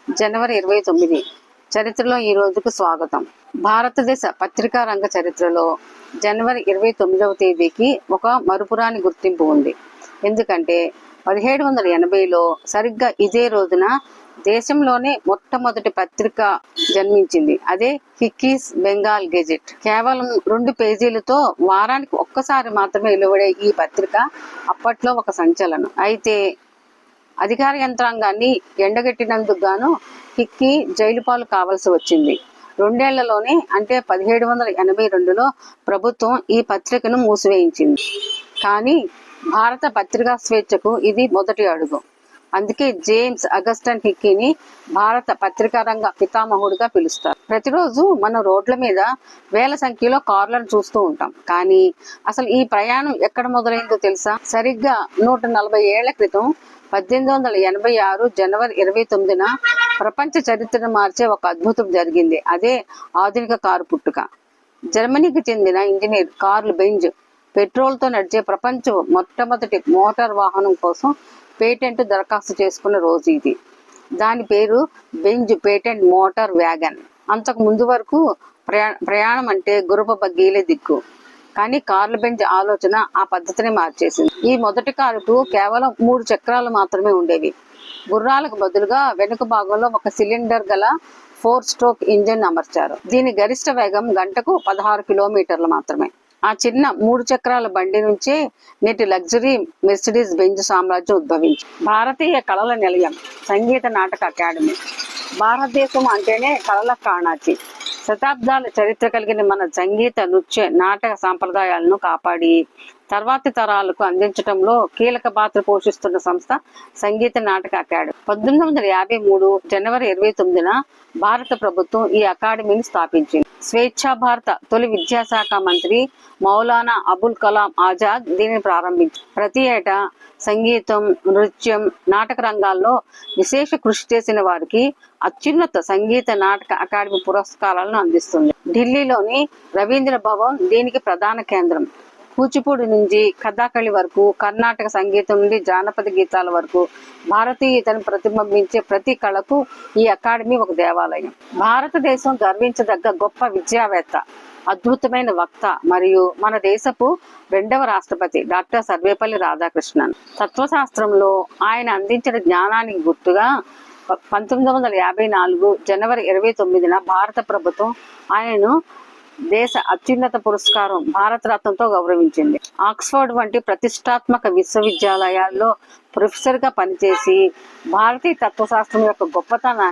జనవరి 29 చరిత్రలో ఈ రోజుకు స్వాగతం. భారతదేశ పత్రికా రంగ చరిత్రలో జనవరి 29వ తేదీకి ఒక మరుపురాని గుర్తింపు ఉంది. ఎందుకంటే 1780లో సరిగ్గా ఇదే రోజున దేశంలోనే మొట్టమొదటి పత్రిక జన్మించింది. అదే హిక్కీస్ బెంగాల్ గెజెట్. కేవలం 2 పేజీలతో వారానికి ఒక్కసారి మాత్రమే వెలువడే ఈ పత్రిక అప్పట్లో ఒక సంచలనం. అయితే అధికార యంత్రాంగాన్ని ఎండగట్టినందుకు గాను హిక్కీ జైలు పాలు కావాల్సి వచ్చింది. 2 ఏళ్లలోనే అంటే 1782లో ప్రభుత్వం ఈ పత్రికను మూసివేయించింది. కానీ భారత పత్రికా స్వేచ్ఛకు ఇది మొదటి అడుగు. అందుకే జేమ్స్ అగస్టన్ హిక్కీని భారత పత్రికా రంగ పితామహుడిగా పిలుస్తారు. ప్రతిరోజు మన రోడ్ల మీద వేల సంఖ్యలో కార్లను చూస్తూ ఉంటాం. కానీ అసలు ఈ ప్రయాణం ఎక్కడ మొదలైందో తెలుసా? సరిగ్గా 140 ఏళ్ల క్రితం 1886 జనవరి 29న ప్రపంచ చరిత్రను మార్చే ఒక అద్భుతం జరిగింది. అదే ఆధునిక కారు పుట్టుక. జర్మనీకి చెందిన ఇంజనీర్ కార్ల్ బెంజ్ పెట్రోల్తో నడిచే ప్రపంచ మొట్టమొదటి మోటార్ వాహనం కోసం పేటెంట్ దరఖాస్తు చేసుకున్న రోజు ఇది. దాని పేరు బెంజ్ పేటెంట్ మోటార్ వ్యాగన్. అంతకు ముందు వరకు ప్రయాణం అంటే గుర్రపు బగ్గీలే దిక్కు. కానీ కార్ల్ బెంజ్ ఆలోచన ఆ పద్ధతిని మార్చేసింది. ఈ మొదటి కారుకు కేవలం 3 చక్రాలు మాత్రమే ఉండేవి. గుర్రాలకు బదులుగా వెనుక భాగంలో ఒక సిలిండర్ గల 4 స్ట్రోక్ ఇంజిన్ అమర్చారు. దీని గరిష్ట వేగం గంటకు 16 కిలోమీటర్లు మాత్రమే. ఆ చిన్న 3 చక్రాల బండి నుంచే నేటి లగ్జరీ మెర్సిడీస్ బెంజ్ సామ్రాజ్యం ఉద్భవించి. భారతీయ కళల నిలయం, సంగీత నాటక అకాడమీ. భారతదేశం అంటేనే కళల కాణాచి. శతాబ్దాల చరిత్ర కలిగిన మన సంగీత, నృత్య, నాటక సాంప్రదాయాలను కాపాడి తర్వాతి తరాలకు అందించడంలో కీలక పాత్ర పోషిస్తున్న సంస్థ సంగీత నాటక అకాడమీ. 1953 జనవరి 29న భారత ప్రభుత్వం ఈ అకాడమీని స్థాపించింది. స్వేచ్ఛా భారత తొలి విద్యాశాఖ మంత్రి మౌలానా అబుల్ కలాం ఆజాద్ దీనిని ప్రారంభించారు. ప్రతి ఏటా సంగీతం, నృత్యం, నాటక రంగాల్లో విశేష కృషి చేసిన వారికి అత్యున్నత సంగీత నాటక అకాడమీ పురస్కారాలను అందిస్తుంది. ఢిల్లీలోని రవీంద్ర భవన్ దీనికి ప్రధాన కేంద్రం. కూచిపూడి నుంచి కథాకళి వరకు, కర్ణాటక సంగీతం నుండి జానపద గీతాల వరకు భారతీయతను ప్రతిబింబించే ప్రతి కళకు ఈ అకాడమీ ఒక దేవాలయం. భారతదేశం గర్వించదగ్గ గొప్ప విద్యావేత్త, అద్భుతమైన వక్త మరియు మన దేశపు 2వ రాష్ట్రపతి డాక్టర్ సర్వేపల్లి రాధాకృష్ణన్. తత్వశాస్త్రంలో ఆయన అందించిన జ్ఞానానికి గుర్తుగా 1954 జనవరి 29న భారత ప్రభుత్వం ఆయనను దేశ అత్యున్నత పురస్కారం భారతరత్నతో గౌరవించింది. ఆక్స్ఫర్డ్ వంటి ప్రతిష్టాత్మక విశ్వవిద్యాలయాల్లో ప్రొఫెసర్గా పనిచేసి భారతీయ తత్వశాస్త్రం యొక్క గొప్పతనాన్ని